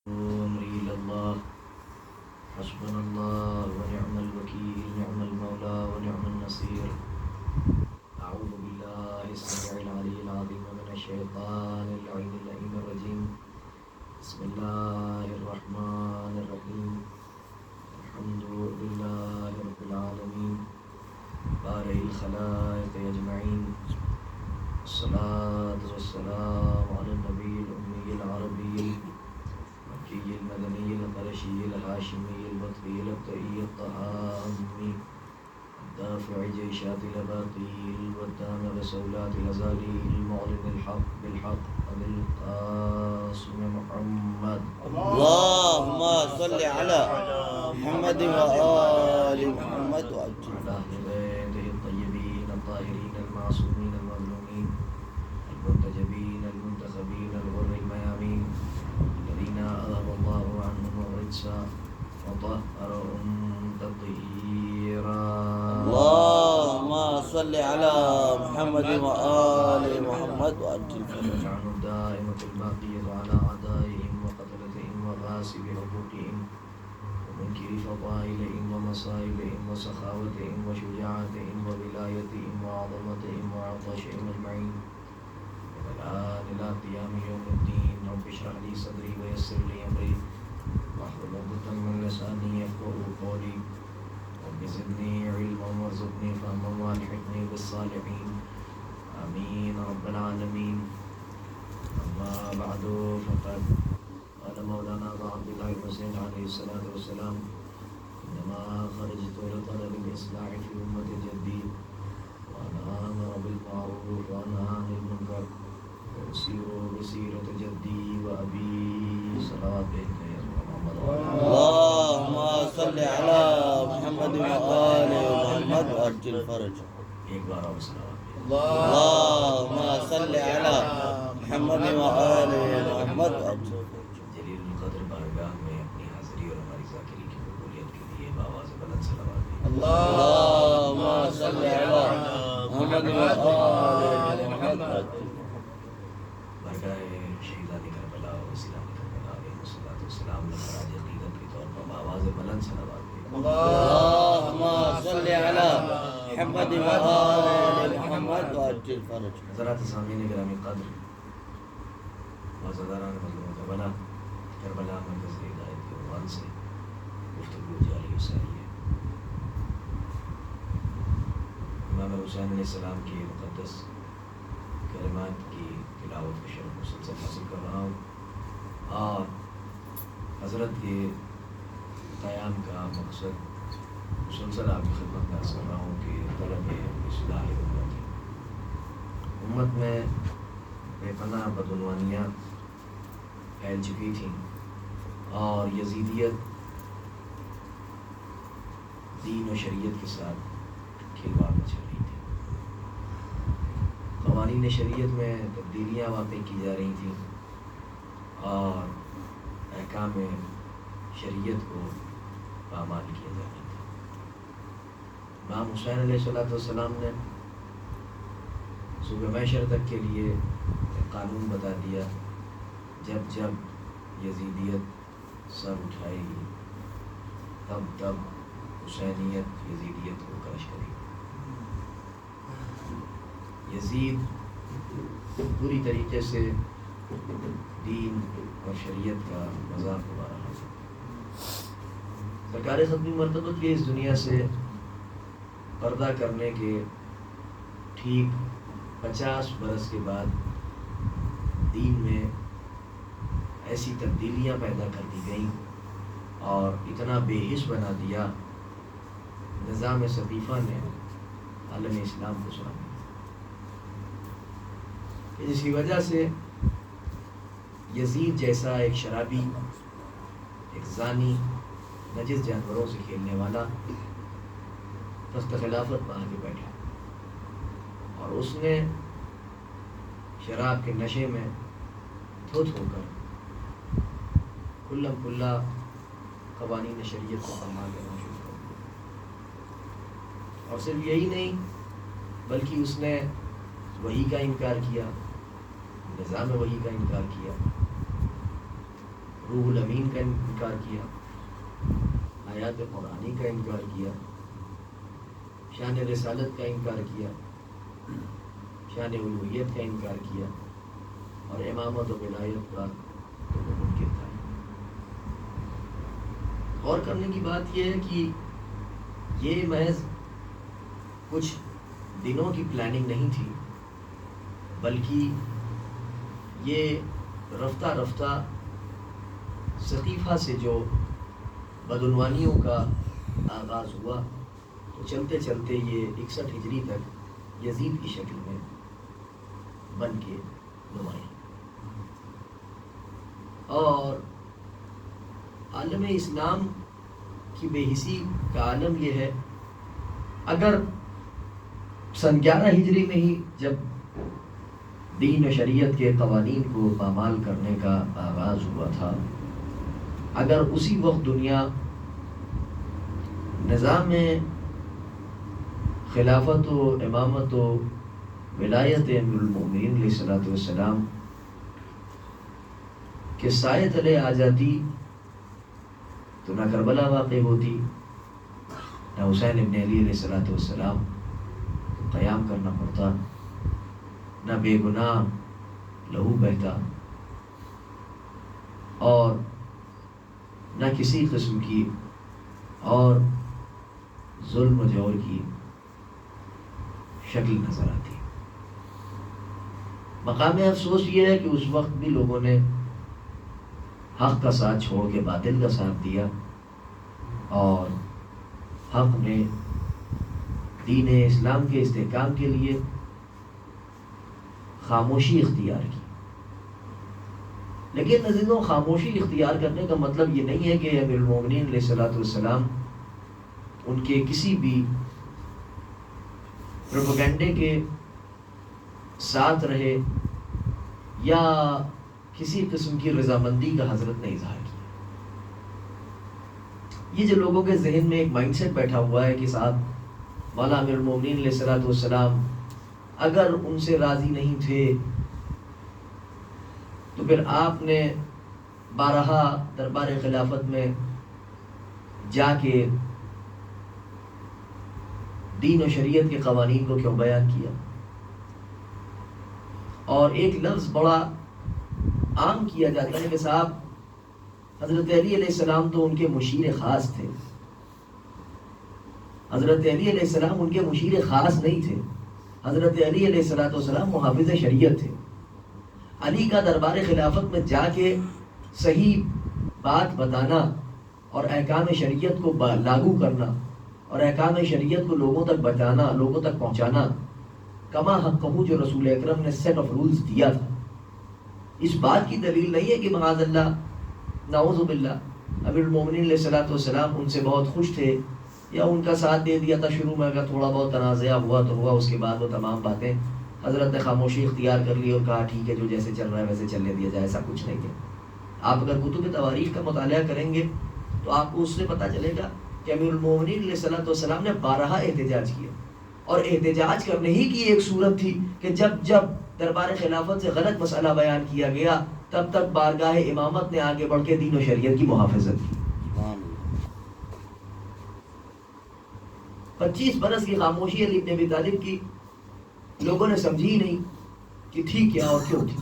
أمري إلى الله حسبنا الله ونعم الوكيل نعم المولى ونعم النصير. أعوذ بالله السميع العلي العظيم من الشيطان اللعين اللئيم الرجيم. بسم الله الرحمن الرحيم. الحمد لله رب العالمين بارئ الخلائق أجمعين. الصلاة والسلام على النبي الأمي العربي المكي المدني القرشي الهاشمي البطري الأبطئي الطهامي الدافع جيشات الأباطيل والدام غسولات الأزاليل المعلن الحق بالحق أبي القاسم محمد. اللهم صل على محمد وآل محمد وعجل على أهل بيته الطيبين الطاهرين المعصومين المظلومين المنتجبين المنتخبين الغر الميامين الذين أذهب الله عنهم الرجس وطهرهم تطهيرا. اللهم صل على محمد وآل محمد وعجل ولعنهم الدائمة الباقية على أعدائهم وقتلتهم وغاصب حقوقهم ومنكر فضائلهم ومصائبهم وسخاوتهم وشجاعتهم وولايتهم وعظمتهم وعطشهم أجمعين والآن إلى قيام يوم الدين. رب اشرح لي صدري ويسر لي أمري واحلل عقدة من لساني يفقهوا قولي. رب زدني علما وارزقني فهما والحقني بالصالحين آمين رب العالمين. أما بعد فقد قال مولانا أبو عبد الله الحسين عليه الصلاة والسلام إنما خرجت لطلب الإصلاح في أمة جدي وأنا آمر بالمعروف وأنهى عن المنكر وأسير بسيرة جدي وأبي صلوات يا محمد. اللهم صل على محمد وآل محمد وعجل فرج. ایک بار اور صلوات. اللهم صل على محمد وآل محمد وعجل. جلیل القدر بارگاہ میں اپنی حاضری اور ہماری ذاکری کی قبولیت کے لیے بآواز بلند صلوات. اللهم صل على محمد وآل محمد وعجل. بارگاہ شہیدان کربلا و اسلام کربلا علیہ الصلوۃ والسلام نے خراج عقیدت کے طور پر بآواز بلند صلوات دی. اللهم صل على محمد وآل محمد وعجل فرج. حضرات سامعین گرامی قدر معززداران مظلوم کربلا مرکز ہدایت کے عنوان سے گفتگو جاری و ساری ہے. امام حسین علیہ السلام کی مقدس کلمات کی تلاوت کا شرف مسلسل حاصل کر رہا ہوں اور حضرت کے قیام کا مقصد مسلسل آپ کی خدمت میں عرض کر رہا ہوں کہ طلب اصلاح امت میں بے پناہ بدعنوانیاں پھیل چکی تھیں اور یزیدیت دین و شریعت کے ساتھ کھلواڑ مچل رہی تھی. قوانین شریعت میں تبدیلیاں واقع کی جا رہی تھیں اور احکام شریعت کو پامال کیا جا رہا تھا. امام حسین علیہ السلام نے صبح محشر تک کے لیے ایک قانون بتا دیا. جب جب یزیدیت سر اٹھائے گی تب تب حسینیت یزیدیت کو کرش کرے گی. یزید پوری طریقے سے دین اور شریعت کا مذاق ہوا رہا. سرکار ختمی مرتبت کے اس دنیا سے پردہ کرنے کے ٹھیک 50 برس کے بعد دین میں ایسی تبدیلیاں پیدا کر دی گئیں اور اتنا بے حس بنا دیا نظام صفیفہ نے عالم اسلام کو سنا دیا کہ جس کی وجہ سے یزید جیسا ایک شرابی، ایک زانی، نجس جانوروں سے کھیلنے والا تخت خلافت پا کے بیٹھا اور اس نے شراب کے نشے میں دھت ہو کر کھلم کھلا قوانین شریعت کو پامال کرنا شروع کر دیا. اور صرف یہی نہیں بلکہ اس نے وحی کا انکار کیا، نظام وحی کا انکار کیا. روح الامین کا انکار کیا، آیات قرآنی کا انکار کیا، شان رسالت کا انکار کیا، شان الوہیت کا انکار کیا، اور امامت و ولایت کا تو وہ منکر تھا۔ غور کرنے کی بات یہ ہے کہ یہ محض کچھ دنوں کی پلاننگ نہیں تھی، بلکہ یہ رفتہ رفتہ سقیفہ سے جو بدعنوانیوں کا آغاز ہوا تو چلتے چلتے یہ 61 ہجری تک یزید کی شکل میں بن کے نمایاں، اور عالم اسلام کی بے حسی کا عالم یہ ہے، اگر سن 11 ہجری میں ہی جب دین و شریعت کے قوانین کو پامال کرنے کا آغاز ہوا تھا، اگر اسی وقت دنیا نظام خلافت و امامت و ولایت امیر المؤمنین علیہ الصلوۃ والسلام کے سائے تلے آ جاتی تو نہ کربلا واقع ہوتی، نہ حسین ابن علی علیہ الصلوۃ والسلام قیام کرنا پڑتا، نہ بے گناہ لہو بہتا، اور نہ کسی قسم کی اور ظلم و جور کی شکل نظر آتی۔ مقام افسوس یہ ہے کہ اس وقت بھی لوگوں نے حق کا ساتھ چھوڑ کے باطل کا ساتھ دیا، اور حق نے دین اسلام کے استحکام کے لیے خاموشی اختیار کی۔ لیکن عزیزوں، خاموشی اختیار کرنے کا مطلب یہ نہیں ہے کہ امیر المومنین علیہ الصلوۃ والسلام ان کے کسی بھی پروپیگنڈے کے ساتھ رہے یا کسی قسم کی رضامندی کا حضرت نے اظہار کیا۔ یہ جو لوگوں کے ذہن میں ایک مائنڈ سیٹ بیٹھا ہوا ہے کہ صاحب مولا امیر المومنین علیہ الصلوۃ والسلام اگر ان سے راضی نہیں تھے تو پھر آپ نے بارہا دربار خلافت میں جا کے دین و شریعت کے قوانین کو کیوں بیان کیا؟ اور ایک لفظ بڑا عام کیا جاتا ہے کہ صاحب حضرت علی علیہ السلام تو ان کے مشیر خاص تھے۔ حضرت علی علیہ السلام ان کے مشیر خاص نہیں تھے، حضرت علی علیہ الصلوۃ والسلام محافظ شریعت تھے۔ علی کا دربار خلافت میں جا کے صحیح بات بتانا اور احکام شریعت کو لاگو کرنا اور احکام شریعت کو لوگوں تک بتانا، لوگوں تک پہنچانا، کما حق کہوں جو رسول اکرم نے سیٹ آف رولز دیا تھا۔ اس بات کی دلیل نہیں ہے کہ معاذ اللہ نعوذ باللہ امیر المومنین علیہ الصلوۃ والسلام ان سے بہت خوش تھے یا ان کا ساتھ دے دیا تھا شروع میں، اگر تھوڑا بہت تنازعہ ہوا تو ہوا، اس کے بعد وہ تمام باتیں حضرت نے خاموشی اختیار کر لی اور کہا ٹھیک ہے جو جیسے چل رہا ہے ویسے چلنے دیا جائے۔ ایسا کچھ نہیں ہے۔ آپ اگر کتب تواریخ کا مطالعہ کریں گے تو آپ کو اس سے پتہ چلے گا کہ امیر المومنین علیہ الصلوۃ والسلام نے بارہا احتجاج کیا، اور احتجاج کرنے ہی کی ایک صورت تھی کہ جب دربار خلافت سے غلط مسئلہ بیان کیا گیا تب تک بارگاہ امامت نے آگے بڑھ کے دین و شریعت کی محافظت کی۔ 25 برس کی خاموشی علی ابن ابی طالب کی لوگوں نے سمجھی نہیں کہ تھی کیا اور کیوں تھی۔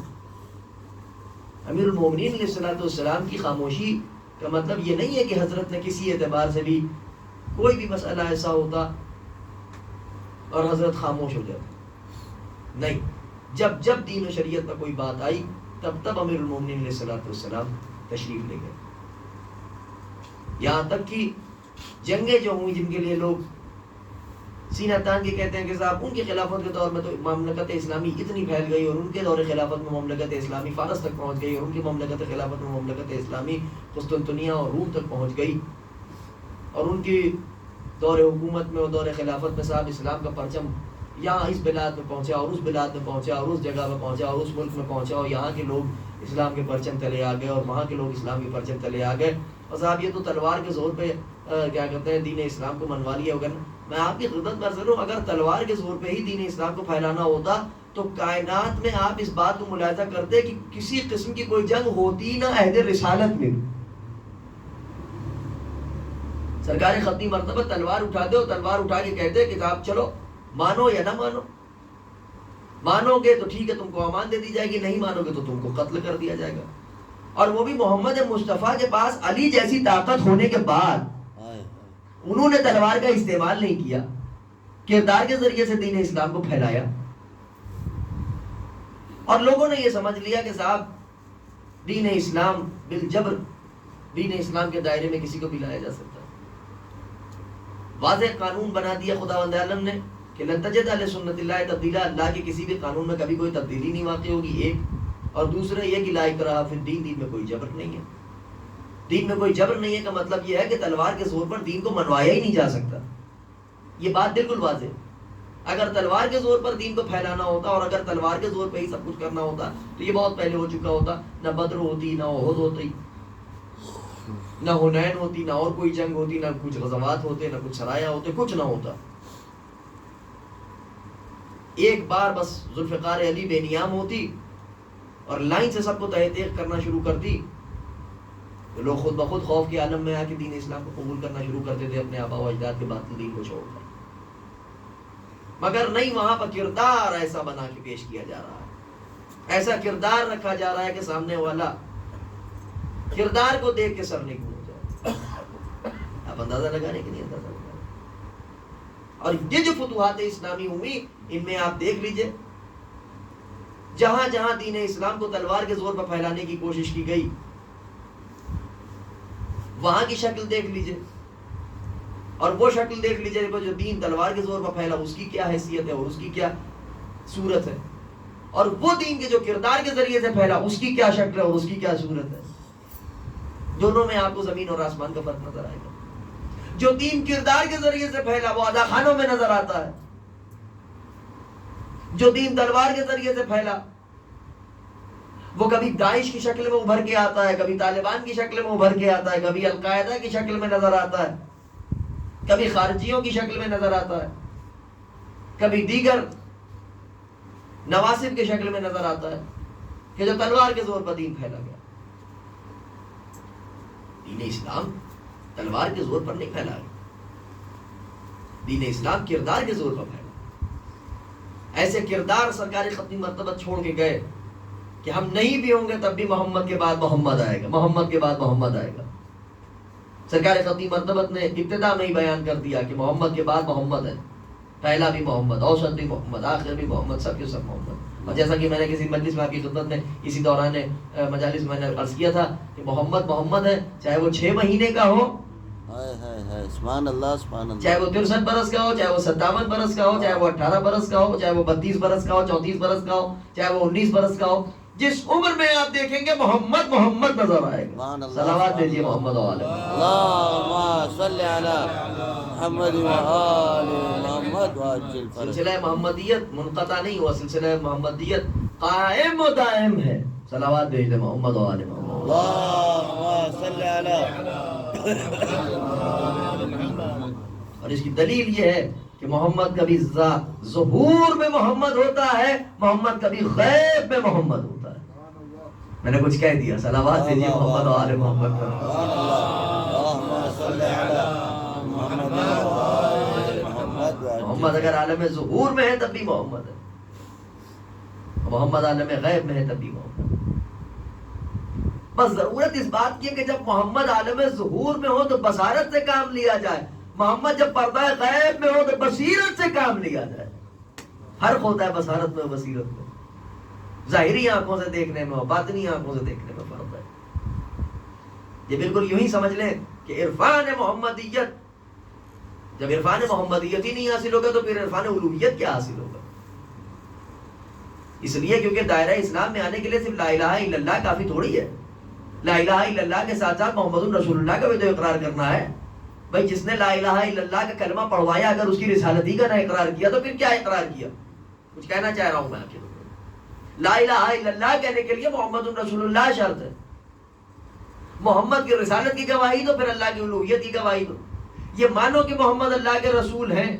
امیر المومنین علیہ الصلوۃ والسلام کی خاموشی کا مطلب یہ نہیں ہے کہ حضرت نے کسی اعتبار سے بھی کوئی بھی مسئلہ ایسا ہوتا اور حضرت خاموش ہو جاتا، نہیں، جب دین و شریعت میں کوئی بات آئی تب امیر المومنین علیہ الصلوۃ والسلام تشریف لے گئے۔ یہاں تک کہ جنگیں جو ہوئی جن کے لیے لوگ سینہ تان کے کہتے ہیں کہ صاحب ان کی خلافت کے دور میں تو مملکت اسلامی اتنی پھیل گئی، اور ان کے دور خلافت میں مملکت اسلامی فارس تک پہنچ گئی، اور ان کی مملکت خلافت میں مملکت اسلامی قسطنطنیہ اور روم تک پہنچ گئی، اور ان کی دور حکومت میں اور دور خلافت میں صاحب اسلام کا پرچم یہاں اس بلاد میں پہنچا اور اس بلاد میں پہنچا اور اس جگہ میں پہنچا اور اس ملک میں پہنچا، اور یہاں کے لوگ اسلام کے پرچم تلے آ گئے اور وہاں کے لوگ اسلام کے پرچم تلے آ گئے. اور صاحب یہ تو تلوار کے زور پہ کیا کہتے ہیں دین اسلام کو منوا لیا ہوگا نا. میں آپ کی خدمت میں عرض کروں اگر تلوار کے زور پہ ہی دین اسلام کو پھیلانا ہوتا تو کائنات میں آپ اس بات کو ملاحظہ کرتے کہ کسی قسم کی کوئی جنگ ہوتی نہ عہد رسالت میں. سرکار ختمی مرتبہ تلوار اٹھاتے ہو, تلوار اٹھا کے کہتے کہ آپ چلو مانو یا نہ مانو, مانو گے تو ٹھیک ہے تم کو امان دے دی جائے گی, نہیں مانو گے تو تم کو قتل کر دیا جائے گا. اور وہ بھی محمد مصطفیٰ کے پاس علی جیسی طاقت ہونے کے بعد انہوں نے تلوار کا استعمال نہیں کیا, کردار کے ذریعے سے دین اسلام کو پھیلایا. اور لوگوں نے یہ سمجھ لیا کہ صاحب دین اسلام بالجبر دین اسلام کے دائرے میں کسی کو بھی لایا جا سکتا ہے. واضح قانون بنا دیا خداوند عالم نے کہ لن تجد لسنت اللہ تبدیلا, اللہ کے کسی بھی قانون میں کبھی کوئی تبدیلی نہیں واقع ہوگی. ایک اور دوسرا یہ کہ لا اکراہ فی الدین, دین میں کوئی جبر نہیں ہے. دین میں کوئی جبر نہیں ہے کا مطلب یہ ہے کہ تلوار کے زور پر دین کو منوایا ہی نہیں جا سکتا. یہ بات بالکل واضح ہے. اگر تلوار کے زور پر دین کو پھیلانا ہوتا اور اگر تلوار کے زور پہ ہی سب کچھ کرنا ہوتا تو یہ بہت پہلے ہو چکا ہوتا. نہ بدر ہوتی, نہ احد ہوتی, نہ حنین ہوتی, نہ اور کوئی جنگ ہوتی, نہ کچھ غزوات ہوتے, نہ کچھ سرایا ہوتے, کچھ نہ ہوتا. ایک بار بس ذوالفقار علی بے نیام ہوتی اور لائن سے سب کو تہہ تیغ کرنا شروع کرتی تو لوگ خود بخود خوف کے عالم میں آ کے دین اسلام کو قبول کرنا شروع کرتے تھے اپنے آبا و اجداد کے باطل دین کو چھوڑ کر. مگر نہیں, وہاں پر کردار ایسا بنا کے پیش کیا جا رہا ہے, ایسا کردار رکھا جا رہا ہے کہ سامنے والا کردار کو دیکھ کے سر نہیں گھوم جائے. آپ اندازہ لگانے کے لیے اندازہ لگانے. اور یہ جو فتوحات اسلامی ہوئی ان میں آپ دیکھ لیجئے جہاں جہاں دین اسلام کو تلوار کے زور پر پھیلانے کی کوشش کی گئی وہاں کی شکل دیکھ لیجئے اور وہ شکل دیکھ لیجئے جو دین تلوار کے زور پر پھیلا اس کی کیا حیثیت ہے اور اس کی کیا صورت ہے, اور وہ دین کے جو کردار کے ذریعے سے پھیلا اس کی کیا شکل ہے اور اس کی کیا صورت ہے. دونوں میں آپ کو زمین اور آسمان کا فرق نظر آئے گا. جو دین کردار کے ذریعے سے پھیلا وہ ادا خانوں میں نظر آتا ہے, جو دین تلوار کے ذریعے سے پھیلا وہ کبھی داعش کی شکل میں ابھر کے آتا ہے, کبھی طالبان کی شکل میں ابھر کے آتا ہے, کبھی القاعدہ کی شکل میں نظر آتا ہے, کبھی خارجیوں کی شکل میں نظر آتا ہے, کبھی دیگر نواسب کی شکل میں نظر آتا ہے کہ جو تلوار کے زور پر دین پھیلا گیا. دین اسلام تلوار کے زور پر نہیں پھیلا گیا, دین اسلام کردار کے زور پر پھیلا. ایسے کردار سرکاری ختمی مرتبہ چھوڑ کے گئے کہ ہم نہیں بھی ہوں گے تب بھی محمد کے بعد محمد آئے گا, محمد کے بعد محمد آئے گا. سرکار ختمی مرتبہ نے ابتدا میں ہی بیان کر دیا کہ محمد کے بعد محمد ہے, پہلا بھی محمد, اوسط بھی محمد, آخر بھی محمد, سب کے سب محمد. اور جیسا کہ میں نے کسی مجلس میں آپ کی خدمت میں اسی دوران مجالس میں نے عرض کیا تھا کہ محمد محمد ہے, چاہے وہ 6 مہینے کا ہو, سبحان اللہ سبحان اللہ, چاہے وہ 63 برس کا ہو, چاہے وہ 57 برس کا ہو, چاہے وہ 18 برس کا ہو, چاہے وہ 32 برس کا ہو, 34 برس کا ہو, چاہے وہ 19 برس کا ہو, جس عمر میں آپ دیکھیں گے محمد محمد نظر آئے گا. صلوات دیجیے محمد و آل اللہم صلی علی محمد و آل محمد وعجل فرج. سلسلہ محمدیت منقطع نہیں ہوا, سلسلہ محمدیت قائم و دائم ہے. صلوات دیجیے محمد و آل محمد. اللہم صلی علی. اور اس کی دلیل یہ ہے کہ محمد کبھی ظہور میں محمد ہوتا ہے, محمد کبھی غیب میں محمد ہوتا ہے. میں نے کچھ کہہ دیا. صلوات دیجیے محمد و آل محمد پر. محمد اگر عالم ظہور میں ہے تب بھی محمد ہے, محمد عالم غیب میں ہے تب بھی محمد. بس ضرورت اس بات کی ہے کہ جب محمد عالم ظہور میں ہو تو بصارت سے کام لیا جائے, محمد جب پردہ غیب میں ہو تو بصیرت سے کام لیا جائے. فرق ہوتا ہے بصارت میں و بصیرت میں, ظاہری آنکھوں سے دیکھنے میں اور باطنی آنکھوں سے دیکھنے میں فرق ہے. یہ بالکل یوں ہی سمجھ لیں کہ عرفان محمدیت, جب عرفان محمدیت ہی نہیں حاصل ہوگا تو پھر عرفان الوہیت کیا حاصل ہوگا. اس لیے کیونکہ دائرہ اسلام میں آنے کے لیے صرف لا الہ الا اللہ کافی تھوڑی ہے. لا الہ الا اللہ کے ساتھ ساتھ محمد رسول اللہ کا بھی تو اقرار کرنا ہے. بھائی جس نے لا الہ الا اللہ کا کلمہ پڑھوایا اگر اس کی رسالت ہی کا نہ اقرار کیا تو پھر کیا اقرار کیا. کچھ کہنا چاہ رہا ہوں میں آپ کو. لا الہ الا اللہ کہنے کے لیے محمد رسول اللہ شرط ہے. محمد کی رسالت کی گواہی دو، پھر اللہ کی الوہیت کی گواہی دو. یہ مانو کہ محمد اللہ کے رسول ہیں.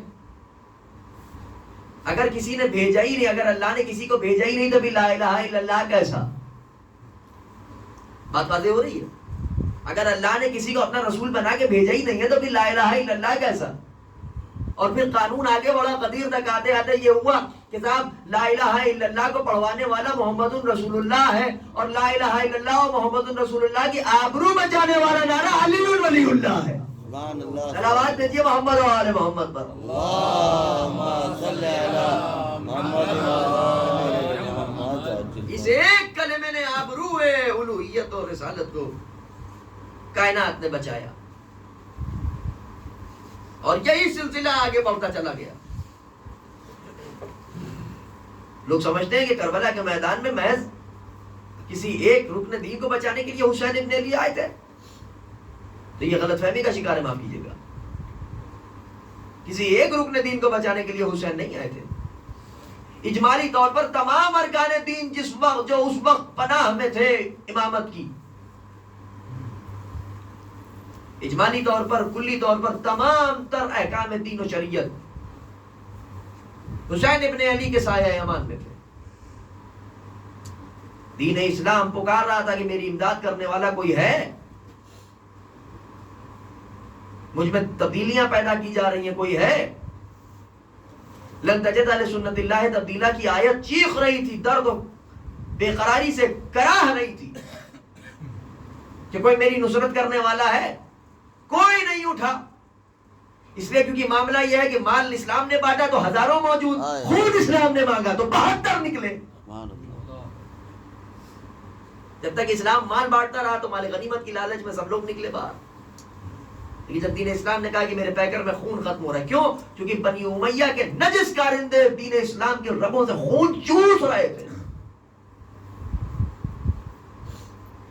اگر کسی نے بھیجا ہی نہیں، اگر اللہ نے کسی کو بھیجا ہی نہیں تو بھی لا الہ الا اللہ کیسا؟ بات واضح ہو رہی ہے. اگر اللہ نے کسی کو اپنا رسول بنا کے بھیجا ہی نہیں ہے تو پھر لا الہ الا اللہ کیسا؟ اور پھر قانون آگے بڑا قدیر تک آتے آتے یہ ہوا کہ صاحب لا الہ الا اللہ کو پڑھوانے والا محمد رسول اللہ ہے، اور لا الہ الا اللہ اور محمد رسول اللہ کی آبرو بچانے والا نعرہ علی ولی اللہ ہے. صلوات بھیجیے محمد و آل محمد پر. اللہم صلی علی محمد و آل محمد. اس ایک کلمے نے آبرو الوہیت اور رسالت کو کائنات نے بچایا، اور یہی سلسلہ آگے بڑھتا چلا گیا. لوگ سمجھتے ہیں کہ کربلا کے میدان میں محض کسی ایک رکن دین کو بچانے کے لیے حسین ابن علی آئے تھے، تو یہ غلط فہمی کا شکار ہے، معاف کیجیے گا. کسی ایک رکن دین کو بچانے کے لیے حسین نہیں آئے تھے. اجمالی طور پر تمام ارکان دین جو اس وقت پناہ میں تھے امامت کی، اجمالی طور پر کلی طور پر تمام تر احکام دین و شریعت حسین ابن علی کے سایہ امان میں تھے. دین اسلام پکار رہا تھا کہ میری امداد کرنے والا کوئی ہے. مجھ میں تبدیلیاں پیدا کی جا رہی ہیں، کوئی ہے. لن تجد لسنت اللہ تبدیلا کی آیت چیخ رہی تھی، درد و بے قراری سے کراہ رہی تھی کہ کوئی میری نصرت کرنے والا ہے. کوئی نہیں اٹھا، اس لیے کیونکہ معاملہ یہ ہے کہ مال اسلام نے بانٹا تو ہزاروں موجود، خود اسلام نے مانگا تو 72 نکلے. جب تک اسلام مال بانٹتا رہا تو مال غنیمت کی لالچ میں سب لوگ نکلے باہر. لیکن جب دین اسلام نے کہا کہ میرے پیکر میں خون ختم ہو رہا ہے، کیوں؟ کیونکہ بنی امیہ کے نجس کارندے دین اسلام کے رگوں سے خون چوس رہے تھے.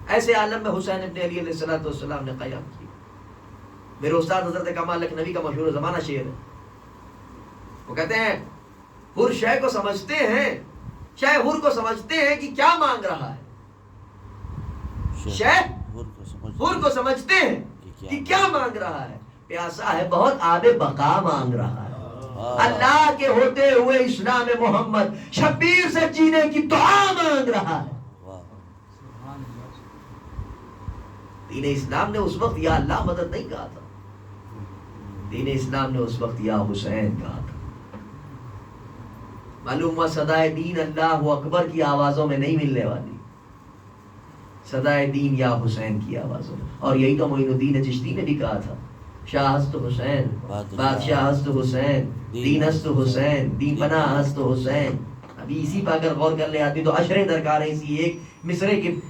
ایسے عالم میں حسین ابن علی علیہ السلام نے قیام کیا. میرے استاد حضرت کمال لکھنوی کا مشہور زمانہ شعر ہے. وہ کہتے ہیں ہر شے کو سمجھتے ہیں، شے ہر کو سمجھتے ہیں کہ کیا مانگ رہا ہے. شے ہر کو سمجھتے ہیں کہ کیا مانگ رہا ہے. پیاسا ہے بہت آب بقا مانگ رہا ہے. اللہ کے ہوتے ہوئے اسلام محمد شبیر سے جینے کی دعا مانگ رہا ہے. دین اسلام نے اس وقت یا اللہ مدد نہیں کہا تھا، دین اسلام نے اس وقت یا حسین کہا تھا. معلوم ہوا صدائے دین اللہ اکبر کی آوازوں میں نہیں ملنے والی، صدائے دین یا حسین کی آوازوں میں. اور یہی تو معین الدین چشتی نے بھی کہا تھا، شاہ ہست حسین، بادشاہ ہست حسین، دین ہست حسین، دین پناہ ہست حسین. ابھی اسی پہ اگر غور کر لے آدمی تو اشرے درکار ہے اسی ایک مصرے کی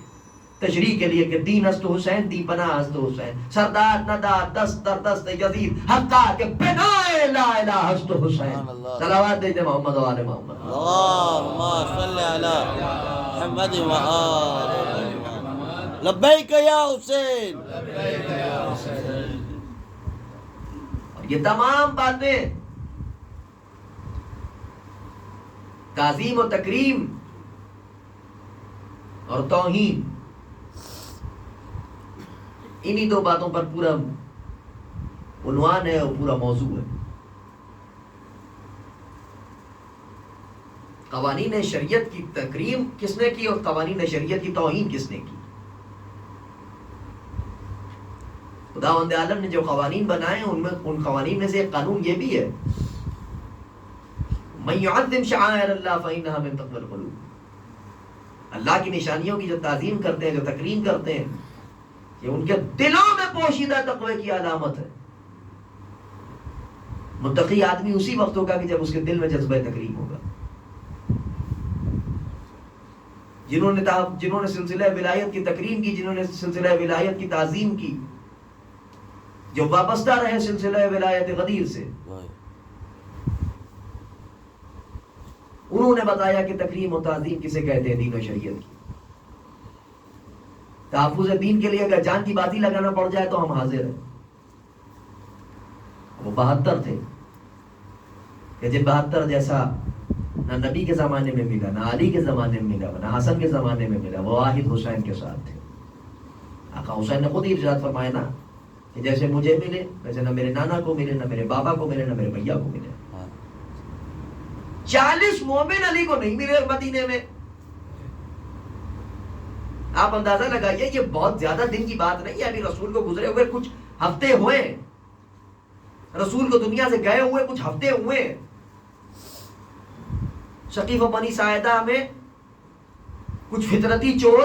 تشریح کے لیے کہ دین ہست حسین، دین پناہ ہست حسین. سردار ندا دست در دست یزید حقا کہ بنا لا الہ ہست حسین. صلوات دیجئے محمد و آل محمد. اللہم صلی علی محمد و آل محمد. لبیک یا حسین. اور یہ تمام باتیں تعظیم و تکریم اور توہین، انہی دو باتوں پر پورا عنوان ہے اور پورا موضوع ہے. قوانین شریعت کی تکریم کس نے کی اور قوانین شریعت کی توہین کس نے کی؟ خداوند عالم نے جو قوانین بنائے ان قوانین میں سے ایک قانون یہ بھی ہے، من یعظم شعائر اللہ فإنها من تقوی القلوب. اللہ کی نشانیوں کی جو تعظیم کرتے ہیں، جو تکریم کرتے ہیں، یہ ان کے دلوں میں پوشیدہ تقوی کی علامت ہے. متقی آدمی اسی وقت ہوگا کہ جب اس کے دل میں جذبہ تکریم ہوگا. جنہوں نے سلسلہ ولایت کی تکریم کی، جنہوں نے سلسلہ ولایت کی تعظیم کی، جو وابستہ رہے سلسلہ ولایت غدیر سے، انہوں نے بتایا کہ تکریم و تعظیم کسے کہتے ہیں دین و شریعت کی. تحفظ دین کے لیے اگر جان کی بازی لگانا پڑ جائے تو ہم حاضر ہیں. وہ 72 تھے کہ جب 72 جیسا نہ نبی کے زمانے میں ملا، نہ علی کے زمانے میں ملا، نہ حسن کے زمانے میں ملا، وہ واحد حسین کے ساتھ تھے۔ آقا حسین نے خود ہی ارشاد فرمایا نا کہ جیسے مجھے ملے ویسے نہ میرے نانا کو ملے، نہ میرے بابا کو ملے، نہ میرے بھیا کو ملے۔ 40 مومن علی کو نہیں ملے مدینے میں۔ آپ اندازہ لگائیے، یہ بہت زیادہ دن کی بات نہیں ہے، ابھی رسول کو گزرے ہوئے کچھ ہفتے ہوئے، رسول کو دنیا سے گئے ہوئے کچھ ہفتے ہوئے۔ ثقیف و بنی ساعدہ میں کچھ فطرتی چور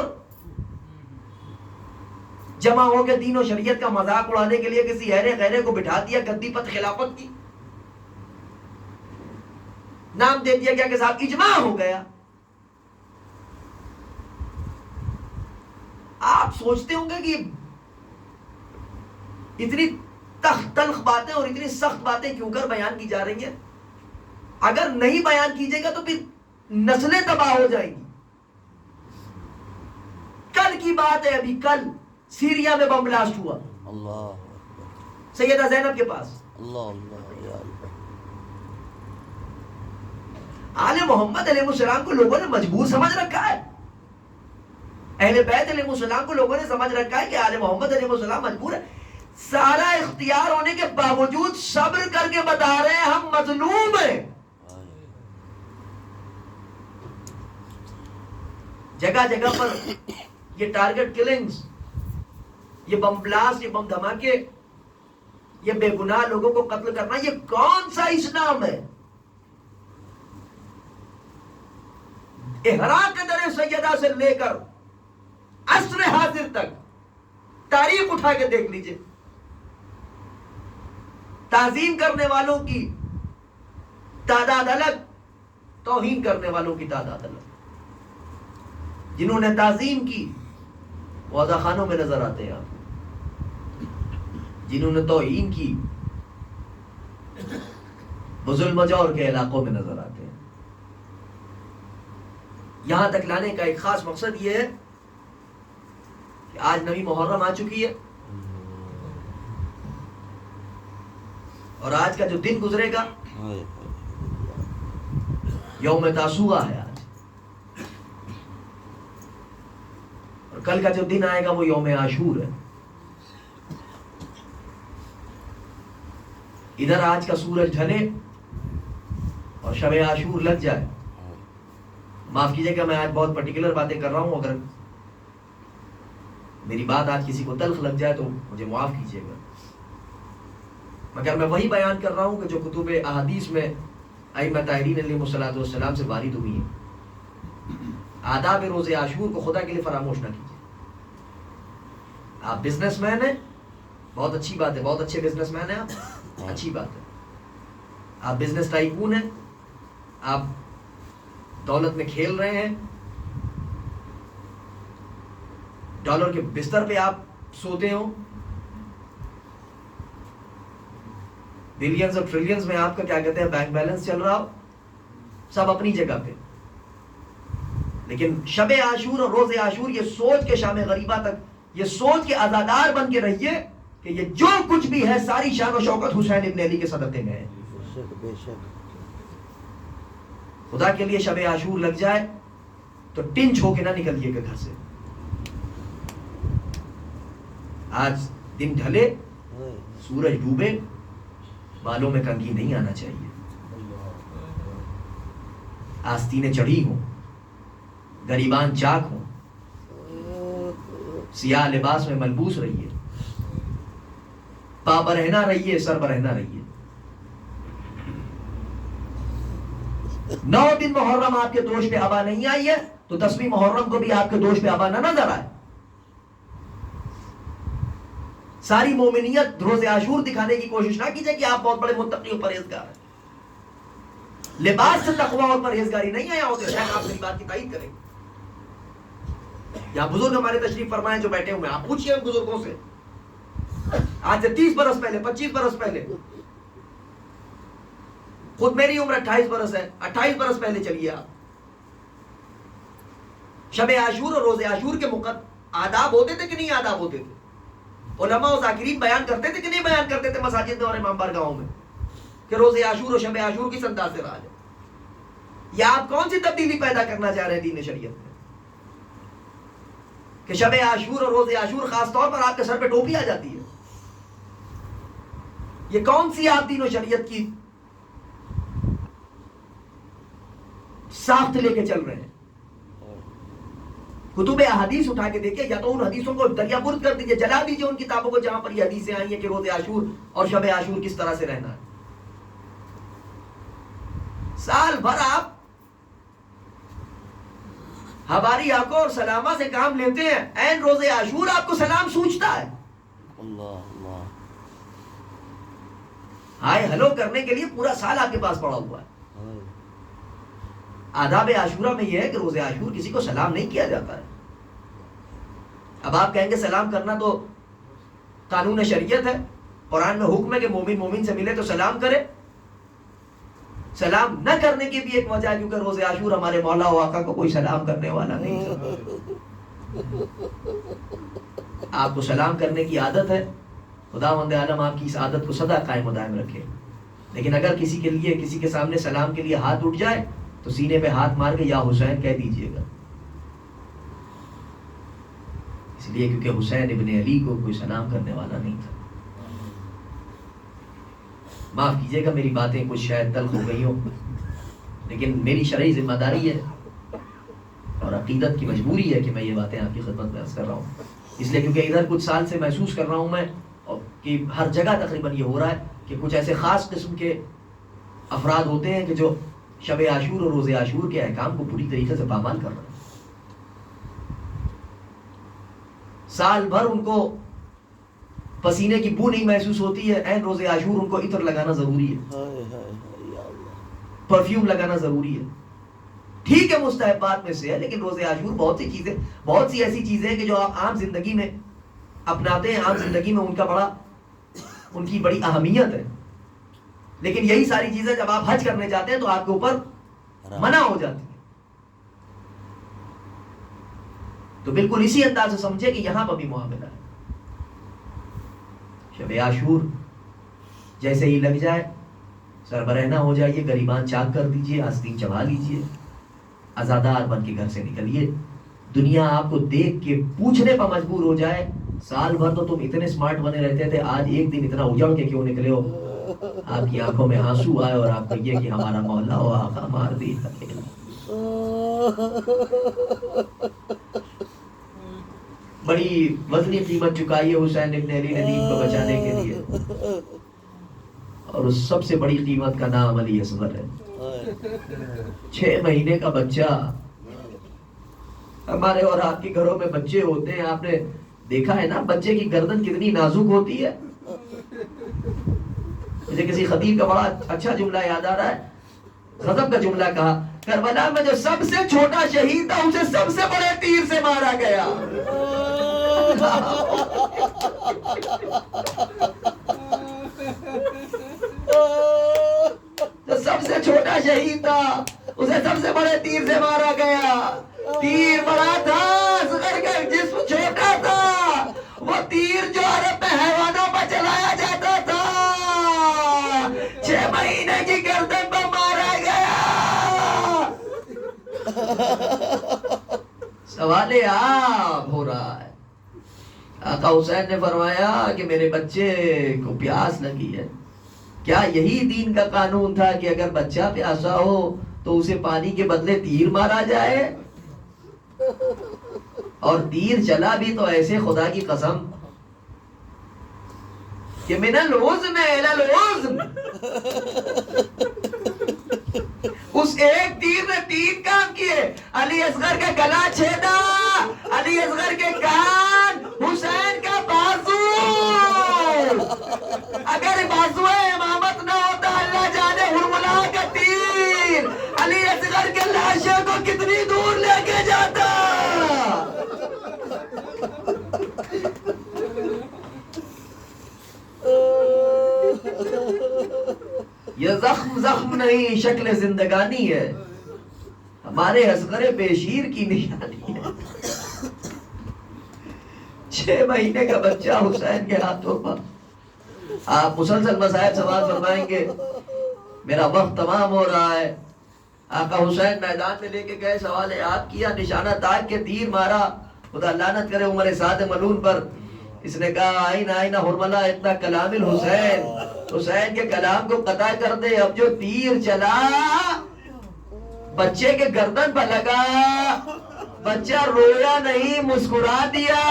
جمع ہو کے دین و شریعت کا مذاق اڑانے کے لیے کسی ہیرے غیرے کو بٹھا دیا گدی پر خلافت کی، نام دے دیا گیا کہ صاحب اجماع ہو گیا۔ آپ سوچتے ہوں گے کہ اتنی تلخ باتیں اور اتنی سخت باتیں کیوں کر بیان کی جا رہی ہیں؟ اگر نہیں بیان کیجیے گا تو پھر نسلیں تباہ ہو جائیں گی۔ کل کی بات ہے، ابھی کل سیریا میں بم بلاسٹ ہوا، اللہ سیدہ زینب کے پاس۔ اللہ اللہ یا اللہ۔ آل محمد علیہ السلام کو لوگوں نے مجبور سمجھ رکھا ہے، اہل بیت علیہ السلام کو لوگوں نے سمجھ رکھا ہے کہ آل محمد علیہ السلام مجبور ہے۔ سارا اختیار ہونے کے باوجود صبر کر کے بتا رہے ہیں ہم مظلوم ہیں۔ جگہ جگہ پر یہ ٹارگٹ کلنگز، یہ بم بلاسٹ، یہ بم دھماکے، یہ بے گناہ لوگوں کو قتل کرنا، یہ کون سا اسلام ہے؟ احراق در سیدہ سے لے کر عصر حاضر تک تاریخ اٹھا کے دیکھ لیجئے، تعظیم کرنے والوں کی تعداد الگ، توہین کرنے والوں کی تعداد الگ۔ جنہوں نے تعظیم کی وہ عزا خانوں میں نظر آتے ہیں، جنہوں نے توہین کی وہ ظلم و جور کے علاقوں میں نظر آتے ہیں۔ یہاں تک لانے کا ایک خاص مقصد یہ ہے کہ آج نویں محرم آ چکی ہے، اور آج کا جو دن گزرے گا یوم تاسوعہ ہے آج، اور کل کا جو دن آئے گا وہ یوم عاشور ہے۔ ادھر آج کا سورج ڈھلے اور شب عاشور لگ جائے۔ معاف کیجئے کہ میں آج بہت پرٹیکولر باتیں کر رہا ہوں، اگر میری بات آج کسی کو تلخ لگ جائے تو مجھے معاف کیجئے گا، مگر میں وہی بیان کر رہا ہوں کہ جو کتب احادیث میں ائمہ طاہرین علیہ السلام سے وارد ہوئی ہیں۔ آداب روز عاشور کو خدا کے لیے فراموش نہ کیجیے۔ آپ بزنس مین ہیں، بہت اچھی بات ہے، بہت اچھے بزنس مین ہیں آپ، اچھی بات ہے۔ آپ بزنس ٹائکون ہیں، آپ دولت میں کھیل رہے ہیں، ڈالر کے بستر پہ آپ سوتے ہو، بلینز اور ٹریلینز میں آپ کا کیا کہتے ہیں بینک بیلنس چل رہا ہو، سب اپنی جگہ پہ، لیکن شب عاشور اور روز عاشور یہ سوچ کے شام غریبہ تک یہ سوچ کے عزادار بن کے رہیے کہ یہ جو کچھ بھی ہے ساری شان و شوکت حسین ابن علی کے صدقے میں ہے۔ بے شک خدا کے لیے شب عاشور لگ جائے تو ٹنچ ہو کے نہ نکلیے گا گھر سے۔ آج دن ڈھلے، سورج ڈوبے، بالوں میں کنگھی نہیں آنا چاہیے، آستینیں چڑھی ہوں، گریبان چاک ہوں، سیاہ لباس میں ملبوس رہیے، پا برہنہ رہیے، سر برہنہ رہیے۔ 9 دن محرم آپ کے دوش پہ آبا نہیں آئی ہے تو 10ویں محرم کو بھی آپ کے دوش پہ آبا نہ نظر آئے۔ ساری مومنیت روز عاشور دکھانے کی کوشش نہ کیجئے کہ آپ بہت بڑے متقی اور پرہیزگار ہیں۔ لباس سے تقویٰ اور پرہیزگاری نہیں آیا ہوتے، شاید آپ میری بات کی تائید کریں۔ یہاں بزرگ ہمارے تشریف فرمائے جو بیٹھے ہوئے ہیں، آپ پوچھئے ان بزرگوں سے، آج سے 30 برس پہلے، 25 برس پہلے، خود میری عمر 28 برس ہے، 28 برس پہلے چلیے آپ، شب عاشور اور روز عاشور کے آداب ہوتے تھے کہ نہیں آداب ہوتے تھے؟ علماء و ذاکرین بیان کرتے تھے کہ نہیں بیان کرتے تھے مساجد میں اور امام بارگاہوں میں کہ روز عاشور اور شب عاشور کس انداز سے رہا جائے؟ یا آپ کون سی تبدیلی پیدا کرنا چاہ رہے ہیں دین شریعت میں کہ شب عاشور اور روز عاشور خاص طور پر آپ کے سر پہ ٹوپی آ جاتی ہے؟ یہ کون سی آپ دین و شریعت کی ساخت لے کے چل رہے ہیں؟ کتب احادیث اٹھا کے دیکھیں، یا تو ان حدیثوں کو دریا برد کر دیجئے، جلا دیجئے ان کتابوں کو جہاں پر یہ حدیثیں آئی ہیں کہ روز عاشور اور شب عاشور کس طرح سے رہنا ہے۔ سال بھر آپ ہماری آنکھوں اور سلامہ سے کام لیتے ہیں، عین روز عاشور آپ کو سلام سوچتا ہے۔ اللہ اللہ، ہائے ہلو کرنے کے لیے پورا سال آپ کے پاس پڑا ہوا ہے۔ آداب عاشورہ میں یہ ہے کہ روز عاشور کسی کو سلام نہیں کیا جاتا ہے۔ اب آپ کہیں گے سلام کرنا تو قانون شریعت ہے، قرآن میں حکم ہے کہ مومن مومن سے ملے تو سلام کرے۔ سلام نہ کرنے کی بھی ایک وجہ ہے کیونکہ روز عاشور ہمارے مولا و آقا کو کوئی سلام کرنے والا نہیں تھا۔ آپ کو سلام کرنے کی عادت ہے، خداوند عالم آپ کی اس عادت کو سدا قائم و دائم رکھے۔ لیکن اگر کسی کے لیے کسی کے سامنے سلام کے لیے ہاتھ اٹھ جائے تو سینے پہ ہاتھ مار کے یا حسین کہہ دیجئے گا، اس لیے کیونکہ حسین ابن علی کو کوئی سلام کرنے والا نہیں تھا۔ معاف کیجئے گا میری باتیں کچھ شاید تلخ ہو گئی ہوں، لیکن میری شرعی ذمہ داری ہے اور عقیدت کی مجبوری ہے کہ میں یہ باتیں آپ کی خدمت میں عرض کر رہا ہوں۔ اس لیے کیونکہ ادھر کچھ سال سے محسوس کر رہا ہوں میں کہ ہر جگہ تقریباً یہ ہو رہا ہے کہ کچھ ایسے خاص قسم کے افراد ہوتے ہیں کہ جو شب عاشور اور روز عاشور کے احکام کو پوری طریقے سے پامال کر رہے ہیں۔ سال بھر ان کو پسینے کی بو نہیں محسوس ہوتی ہے، عین روز عاشور ان کو عطر لگانا ضروری ہے، پرفیوم لگانا ضروری ہے۔ ٹھیک ہے مستحبات میں سے ہے، لیکن روز عاشور بہت سی ایسی چیزیں ہیں کہ جو آپ عام زندگی میں اپناتے ہیں، عام زندگی میں ان کی بڑی اہمیت ہے، لیکن یہی ساری چیزیں جب آپ حج کرنے جاتے ہیں تو آپ کے اوپر منع ہو جاتی ہیں۔ تو بالکل اسی انداز سے سمجھے کہ یہاں پر بھی معاملہ ہے۔ شب عاشور جیسے ہی لگ جائے سربرہنہ ہو جائیے، غریبان چاک کر دیجئے، آستین چبھا لیجئے، عزادار بن کے گھر سے نکلیے۔ دنیا آپ کو دیکھ کے پوچھنے پر مجبور ہو جائے سال بھر تو تم اتنے سمارٹ بنے رہتے تھے، آج ایک دن اتنا اجڑ کے کیوں نکلے ہو؟ آپ کی آنکھوں میں آنسو آئے اور آپ کہیے کہ ہمارا مولا و آقا مار دی اکیلا۔ بڑی وزنی قیمت چکائی ہے حسین ابن علی نے دین کو بچانے کے لیے، اور اس سب سے بڑی قیمت کا نام علی اصغر ہے۔ 6 مہینے کا بچہ۔ ہمارے اور آپ کے گھروں میں بچے ہوتے ہیں، آپ نے دیکھا ہے نا بچے کی گردن کتنی نازک ہوتی ہے۔ مجھے کسی خطیب کا بڑا اچھا جملہ یاد آ رہا ہے، غضب کا جملہ کہا، کربلا میں جو سب سے چھوٹا شہید تھا اسے سب سے بڑے تیر سے مارا گیا۔ جو سب سے چھوٹا شہید تھا اسے سب سے بڑے تیر سے مارا گیا۔ تیر بڑا تھا، اصغر کا جسم چھوٹا تھا، وہ تیر جو عرب میں حیوانوں پر چلایا جاتا تھا 6 مہینے کی گردن پر مارا گیا۔ سوال عام ہو رہا ہے۔ آقا حسین نے فرمایا کہ میرے بچے کو پیاس لگی ہے، کیا یہی دین کا قانون تھا کہ اگر بچہ پیاسا ہو تو اسے پانی کے بدلے تیر مارا جائے؟ اور تیر چلا بھی تو ایسے خدا کی قسم کہ من العزم الی العزم، اس ایک تیر نے 3 کام کیے۔ علی اصغر کا گلا چھیدا، علی اصغر کے کان، حسین کا بازو۔ اگر بازو امامت نہ ہوتا اللہ جانے ہرملا کا تیر علی اصغر کے لاشوں کو کتنی دور لے کے جاتا۔ یہ زخم نہیں، شکل زندگانی ہے، ہمارے اصغر بشیر کی نشانی ہے۔ 6 مہینے کا بچہ حسین کے ہاتھوں پر۔ آپ مسلسل مسائل سوال فرمائیں گے، میرا وقت تمام ہو رہا ہے، آقا حسین میدان میں لے کے گئے، سوال آپ کیا، نشانہ تاک کے تیر مارا، خدا لعنت کرے عمر سعد ملعون پر. اس نے کہا آئین آئین حرملہ اتنا کلام الحسین، حسین کے کلام کو قطع کر دے. اب جو تیر چلا بچے کے گردن پر لگا، بچہ رویا نہیں، مسکرا دیا.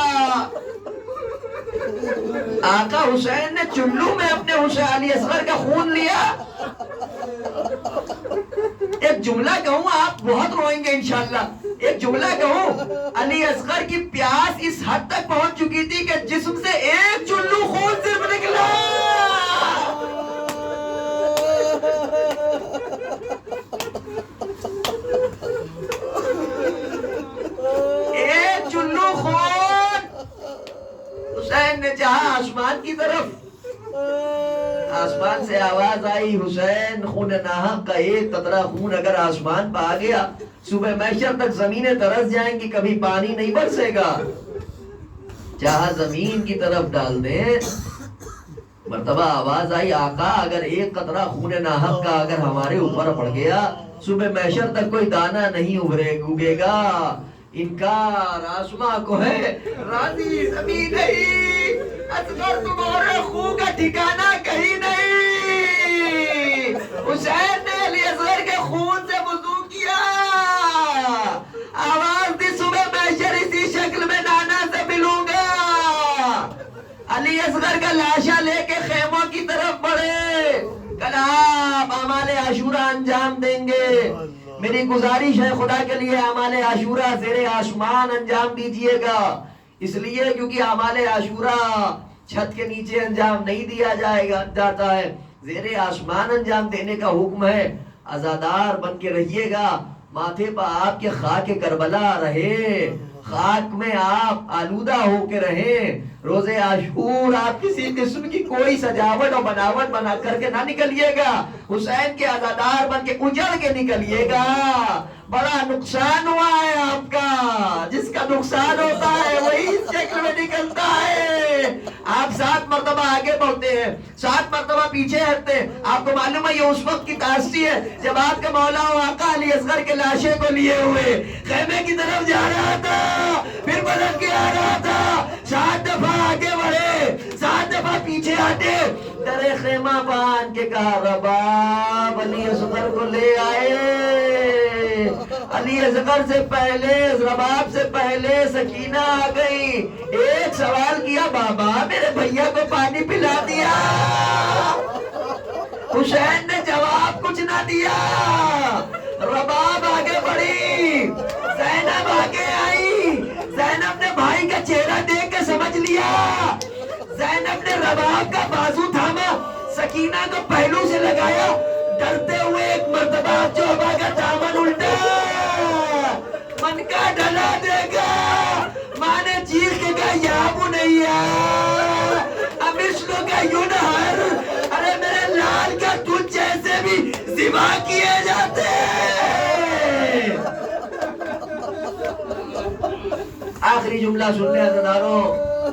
آقا حسین نے چلو میں اپنے حسین علی اصغر کا خون لیا. ایک جملہ کہوں، آپ بہت روئیں گے انشاءاللہ. ایک جملہ کہوں، علی اصغر کی پیاس اس حد تک پہنچ چکی تھی کہ جسم سے ایک چلو خون صرف نکلا. ایک چلو خون. حسین نے چاہا آسمان کی طرف، آسمان سے آواز آئی، حسین خون ناحق کا ایک قطرہ خون اگر آسمان پہ آ گیا صبح محشر تک زمینیں ترس جائیں گی، کبھی پانی نہیں برسے گا. چاہا زمین کی طرف ڈال دیں. مرتبہ آواز آئی، آقا اگر ایک قطرہ خون ناحق کا اگر ہمارے اوپر پڑ گیا صبح محشر تک کوئی دانہ نہیں اگے گا. انکار آسمان کو ہے، راضی زمین نہیں. اصغر تمہارے خون کا ٹھکانہ کہیں نہیں. حسین نے علی اصغر کے خون سے وضو کیا، آواز دی صبح محشر اسی شکل میں نانا سے ملوں گا. علی اصغر کا لاشا لے کے خیموں کی طرف بڑھے. کل آپ اعمال عاشورہ انجام دیں گے. میری گزارش ہے خدا کے لیے اعمال عاشورہ زیر آسمان انجام دیجئے گا. اس لیے کیونکہ اعمال عاشورہ چھت کے نیچے انجام نہیں دیا جاتا ہے، زیر آسمان انجام دینے کا حکم ہے. عزادار بن کے رہیے گا. ماتھے پہ آپ کے خاک کربلا رہے، خاک میں آپ آلودہ ہو کے رہیں. روز عاشور آپ کسی قسم کی کوئی سجاوٹ اور بناوٹ بنا کر کے نہ نکلیے گا. حسین کے عزادار بن کے اجڑ کے نکلیے گا. بڑا نقصان ہوا ہے آپ کا. جس کا نقصان ہوتا ہے وہی اس شکل میں نکلتا ہے. آپ 7 مرتبہ آگے بڑھتے ہیں، 7 مرتبہ پیچھے ہٹتے ہیں. آپ کو معلوم ہے یہ اس وقت کی تاثیر ہے جب آپ کا مولا و آقا علی اصغر کے لاشے کو لیے ہوئے خیمے کی طرف جا رہا تھا، پھر بدل کے آ رہا تھا. 7 دفعہ آگے بڑھے، 7 دفعہ پیچھے ہٹے. در خیمہ بان کے کہا رباب علی اصغر کو لے آئے. علی اصغر سے پہلے، رباب سے پہلے سکینہ آ گئی. ایک سوال کیا، بابا میرے بھیا کو پانی پلا دیا؟ حسین نے جواب کچھ نہ دیا. رباب آگے بڑھی، زینب آگے آئی. زینب نے بھائی کا چہرہ دیکھ کے سمجھ لیا. زینب نے رباب کا بازو تھاما، سکینہ کو پہلو سے لگایا. ڈرتے ہوئے ایک مرتبہ چوبا کا دامن الٹا، من کا ڈھلا دے گا. ماں نے چیخ کے کہا یا بنیا امثلک ینہر. ارے میرے لال کا تجھ جیسے بھی ذبح کیے جاتے ہیں. آخری جملہ سننے عزیزانو،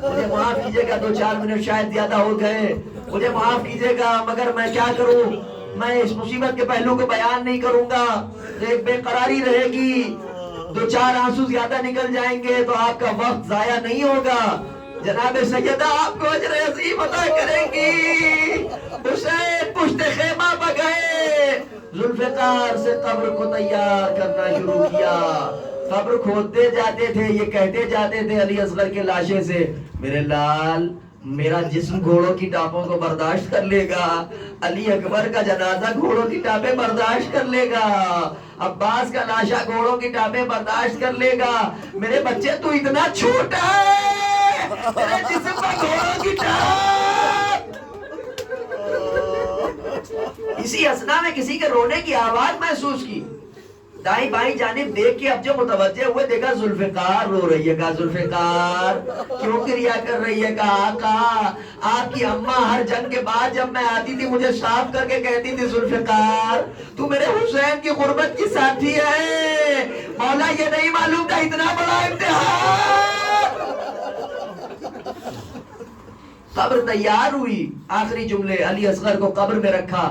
مجھے معاف کیجئے گا 2-4 منٹ شاید زیادہ ہو گئے، مجھے معاف کیجئے گا، مگر میں کیا کروں، میں اس مصیبت کے پہلو کو بیان نہیں کروں گا. ایک بے قراری رہے گی، 2-4 آنسو زیادہ نکل جائیں گے تو آپ کا وقت ضائع نہیں ہوگا. جناب سیدہ آپ کو اجر عظیم عطا کریں گی. حسین پشت خیمہ پہ گئے، ذوالفقار سے قبر کو تیار کرنا شروع کیا. قبر کھودتے جاتے تھے، یہ کہتے جاتے تھے علی اصغر کے لاشے سے، میرے لال میرا جسم گھوڑوں کی ٹاپوں کو برداشت کر لے گا. علی اکبر کا جنازہ گھوڑوں کی ٹاپیں برداشت کر لے گا. عباس کا لاشا گھوڑوں کی ٹاپیں برداشت کر لے گا. میرے بچے تو اتنا چھوٹا ہے، میرے جسم پر گھوڑوں کی ٹاپ. اسی اسنا میں کسی کے رونے کی آواز محسوس کی. دائیں بائیں جانب دیکھ کے اب جو متوجہ ہوئے دیکھا ذوالفقار رو رہی ہے. کہا ذوالفقار کیوں کریا کر رہی ہے؟ کہا آقا آپ کی اماں ہر جنگ کے بعد جب میں آتی تھی مجھے صاف کر کے کہتی تھی ذوالفقار تو میرے حسین کی غربت کی ساتھی ہے. مولا یہ نہیں معلوم تھا اتنا بڑا امتحان. قبر تیار ہوئی. آخری جملے، علی اصغر کو قبر میں رکھا،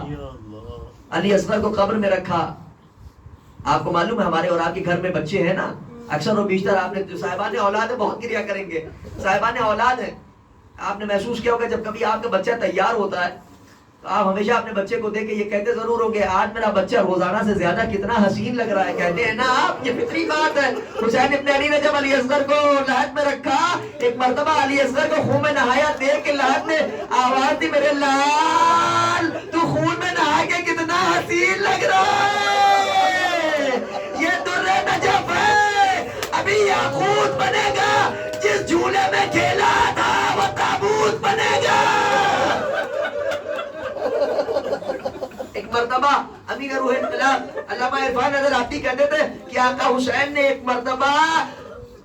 علی اصغر کو قبر میں رکھا. آپ کو معلوم ہے ہمارے اور آپ کے گھر میں بچے ہیں نا، اکثر و بیشتر آپ نے جو صاحبان اولاد ہے بہت گریا کریں گے، صاحبان اولاد ہیں، آپ نے محسوس کیا ہوگا جب کبھی آپ کا بچہ تیار ہوتا ہے تو آپ ہمیشہ اپنے بچے کو دیکھ کے یہ کہتے ضرور ہوں گے آج میرا بچہ روزانہ سے زیادہ کتنا حسین لگ رہا ہے، کہتے ہیں نا آپ، یہ فطری بات ہے۔ حسین ابن علی نے جب علی اصغر کو لحد میں رکھا، ایک مرتبہ علی اصغر کو خون میں نہایا دیکھ کے لحد نے آواز دی میرے لال تو خون میں نہا کے کتنا حسین لگ رہا ہے، یہ در نجف ہے، ابھی یاقوت بنے گا، جس جھولے میں کھیلا تھا وہ تابوت بنے گا۔ ایک مرتبہ امیر روح انقلاب علامہ عرفان نظر آتی کہتے تھے کہ آقا حسین نے ایک مرتبہ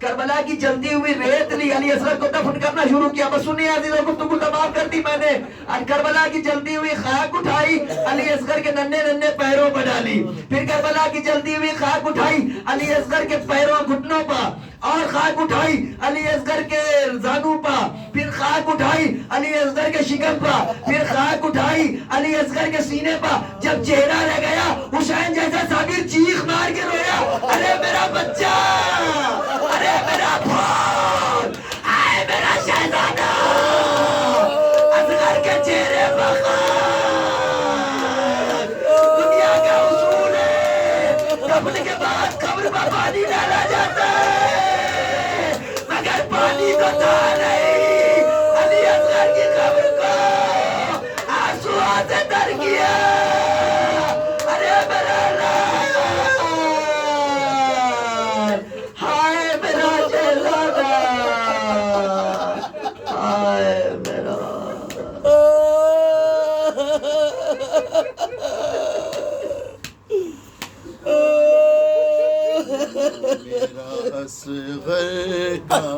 کربلا کی جلتی ہوئی ریت لی، علی اصغر کو دفن کرنا شروع کیا، بس سنیے عزیزوں گفتگو تمام کر دی میں نے، اور کربلا کی جلتی ہوئی خاک اٹھائی علی اصغر کے ننھے ننھے پیروں پر ڈالی، پھر کربلا کی جلتی ہوئی خاک اٹھائی علی اصغر کے پیروں گھٹنوں پر، اور خاک اٹھائی علی اصغر کے زانوں پر، پھر خاک اٹھائی علی اصغر کے شکم پر، پھر خاک اٹھائی علی اصغر کے سینے پر، جب چہرہ رہ گیا حسین جیسا صابر چیخ مار کے رویا، ارے میرا بچہ، ارے میرا پھول، آئے میرا شہزادہ، اصغر کے چہرے پر خاک۔ دنیا کا اصول ہے دفن کے بعد قبر پر پانی ڈالا جاتا ہے، مگر پانی کو تھا نہیں، علی اصغر کی قبر کو آنسوؤں سے تر کیا، ارے میرا لال، ہائے میرا شہزادہ، ہائے میرا۔ میرا اصغر کا